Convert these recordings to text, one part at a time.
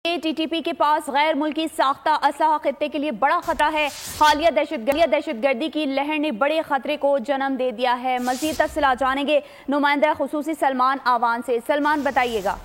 T T P کے پاس غیر ملکی ساختہ اسلحہ خطے کے لیے بڑا خطرہ ہے۔ حالیہ دہشت گردی کی لہر نے بڑے خطرے کو جنم دے دیا ہے۔ مزید تفصیلات جانیں گے نمائندہ خصوصی سلمان آوان سے۔ سلمان بتائیے گا۔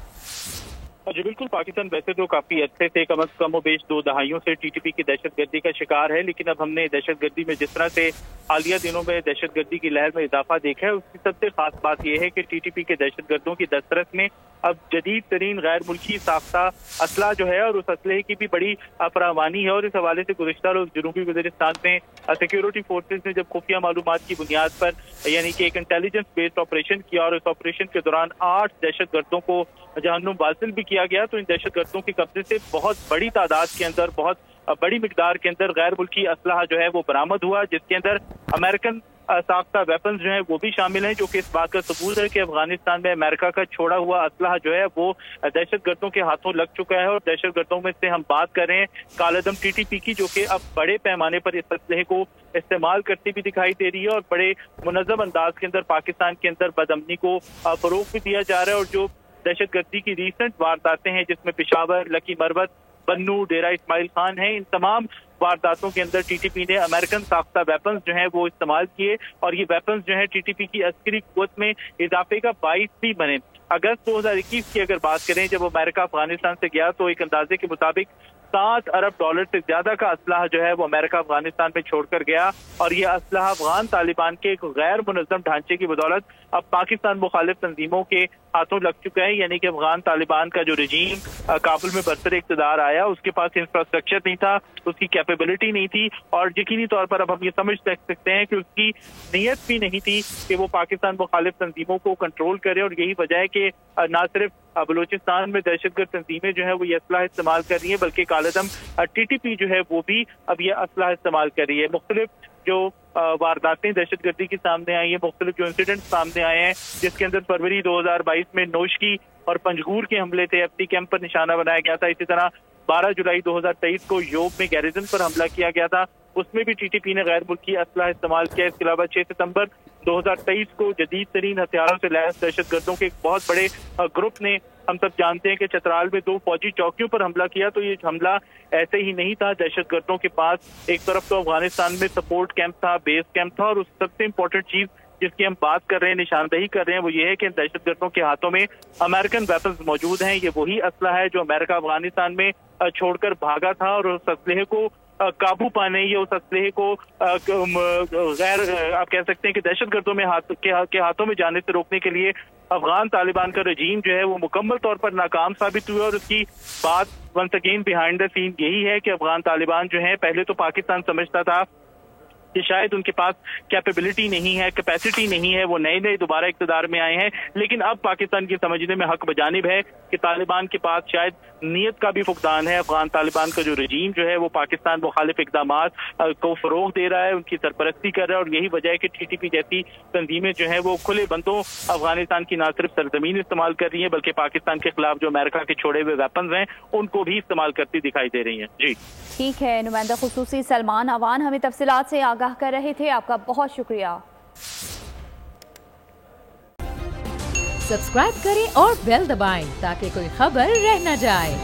جی بالکل، پاکستان ویسے تو کافی عرصے سے کم و بیش 2 دہائیوں سے ٹی ٹی پی کی دہشت گردی کا شکار ہے، لیکن اب ہم نے دہشت گردی میں جس طرح سے حالیہ دنوں میں دہشت گردی کی لہر میں اضافہ دیکھا ہے، اس کی سب سے خاص بات یہ ہے کہ ٹی ٹی پی کے دہشت گردوں کی دسترس میں اب جدید ترین غیر ملکی ساختہ اسلحہ جو ہے اور اس اسلحے کی بھی بڑی فراوانی ہے۔ اور اس حوالے سے گزشتہ روز جنوبی وزیرستان میں سیکیورٹی فورسز نے جب خفیہ معلومات کی بنیاد پر یعنی کہ ایک انٹیلیجنس بیسڈ آپریشن کیا اور اس آپریشن کے دوران 8 دہشت گردوں کو جہنم واصل بھی کیا گیا، تو ان دہشت گردوں کے قبضے سے بہت بڑی تعداد کے اندر، بہت بڑی مقدار کے اندر غیر ملکی اسلحہ جو ہے وہ برآمد ہوا، جس کے اندر امریکن ساختہ ویپنز جو ہیں وہ بھی شامل ہیں، جو کہ اس بات کا ثبوت ہے کہ افغانستان میں امریکہ کا چھوڑا ہوا اسلحہ جو ہے وہ دہشت گردوں کے ہاتھوں لگ چکا ہے۔ اور دہشت گردوں میں سے ہم بات کر رہے ہیں کالعدم ٹی ٹی پی کی، جو کہ اب بڑے پیمانے پر اس اسلحے کو استعمال کرتی بھی دکھائی دے رہی ہے اور بڑے منظم انداز کے اندر پاکستان کے اندر بدامنی کو فروغ بھی دیا جا رہا ہے۔ اور جو دہشت گردی کی ریسنٹ وارداتیں ہیں جس میں پشاور، لکی مروت، بنو، ڈیرہ اسماعیل خان ہیں، ان تمام وارداتوں کے اندر ٹی ٹی پی نے امریکن ساختہ ویپنز جو ہیں وہ استعمال کیے اور یہ ویپنز جو ہیں ٹی ٹی پی کی عسکری قوت میں اضافے کا باعث بھی بنے۔ اگست 2021 کی اگر بات کریں جب امریکہ افغانستان سے گیا تو ایک اندازے کے مطابق $7 ارب سے زیادہ کا اسلحہ جو ہے وہ امریکہ افغانستان میں چھوڑ کر گیا، اور یہ اسلحہ افغان طالبان کے ایک غیر منظم ڈھانچے کی بدولت اب پاکستان مخالف تنظیموں کے ہاتھوں لگ چکا ہے۔ یعنی کہ افغان طالبان کا جو رجیم کابل میں برسر اقتدار آیا، اس کے پاس انفراسٹرکچر نہیں تھا، اس کی کیپیبلٹی نہیں تھی، اور یقینی طور پر اب ہم یہ سمجھ سکتے ہیں کہ اس کی نیت بھی نہیں تھی کہ وہ پاکستان مخالف تنظیموں کو کنٹرول کرے۔ اور یہی وجہ ہے کہ نہ صرف بلوچستان میں دہشت گرد تنظیمیں جو ہے وہ یہ اسلحہ استعمال کر رہی ہیں، بلکہ کالعدم ٹی ٹی پی جو ہے وہ بھی اب یہ اسلحہ استعمال کر رہی ہے۔ مختلف جو وارداتیں دہشت گردی کی سامنے آئی ہیں، مختلف جو انسیڈنٹ سامنے آئے ہیں، جس کے اندر فروری 2022 میں نوشکی اور پنجگور کے حملے تھے، ایف ٹی کیمپ پر نشانہ بنایا گیا تھا۔ اسی طرح 12 جولائی 2023 کو یوب میں گیریزن پر حملہ کیا گیا تھا، اس میں بھی ٹی ٹی پی نے غیر ملکی اسلحہ استعمال کیا۔ اس کے علاوہ 6 ستمبر 2023 کو جدید ترین ہتھیاروں سے لیس دہشت گردوں کے ایک بہت بڑے گروپ نے، ہم سب جانتے ہیں کہ چترال میں 2 فوجی چوکیوں پر حملہ کیا، تو یہ حملہ ایسے ہی نہیں تھا۔ دہشت گردوں کے پاس ایک طرف تو افغانستان میں سپورٹ کیمپ تھا، بیس کیمپ تھا، اور اس سب سے امپورٹنٹ چیز جس کی ہم بات کر رہے ہیں، نشاندہی کر رہے ہیں، وہ یہ ہے کہ ان دہشت گردوں کے ہاتھوں میں امریکن ویپنز موجود ہیں۔ یہ وہی اسلحہ ہے جو امریکہ افغانستان میں چھوڑ کر بھاگا تھا، اور اس اسلحے کو قابو پانے یا اس اسلحے کو غیر آپ کہہ سکتے ہیں کہ دہشت گردوں میں کے ہاتھوں میں جانے سے روکنے کے لیے افغان طالبان کا رجیم جو ہے وہ مکمل طور پر ناکام ثابت ہوا۔ اور اس کی بات ونس اگین بیہائنڈ دا سین یہی ہے کہ افغان طالبان جو ہیں، پہلے تو پاکستان سمجھتا تھا کہ شاید ان کے پاس کیپیبلٹی نہیں ہے، کیپیسٹی نہیں ہے، وہ نئے دوبارہ اقتدار میں آئے ہیں، لیکن اب پاکستان کی سمجھنے میں حق بجانب ہے کہ طالبان کے پاس شاید نیت کا بھی فقدان ہے۔ افغان طالبان کا جو رجیم جو ہے وہ پاکستان مخالف اقدامات کو فروغ دے رہا ہے، ان کی سرپرستی کر رہا ہے، اور یہی وجہ ہے کہ ٹی ٹی پی جیسی تنظیمیں جو ہیں وہ کھلے بندوں افغانستان کی نہ صرف سرزمین استعمال کر رہی ہیں، بلکہ پاکستان کے خلاف جو امریکہ کے چھوڑے ہوئے ویپنز ہیں ان کو بھی استعمال کرتی دکھائی دے رہی ہیں۔ جی ٹھیک ہے، نمائندہ خصوصی سلمان آوان ہمیں تفصیلات سے آگاہ کر رہے تھے، آپ کا بہت شکریہ۔ سبسکرائب کریں اور بیل دبائیں تاکہ کوئی خبر رہ نہ جائے۔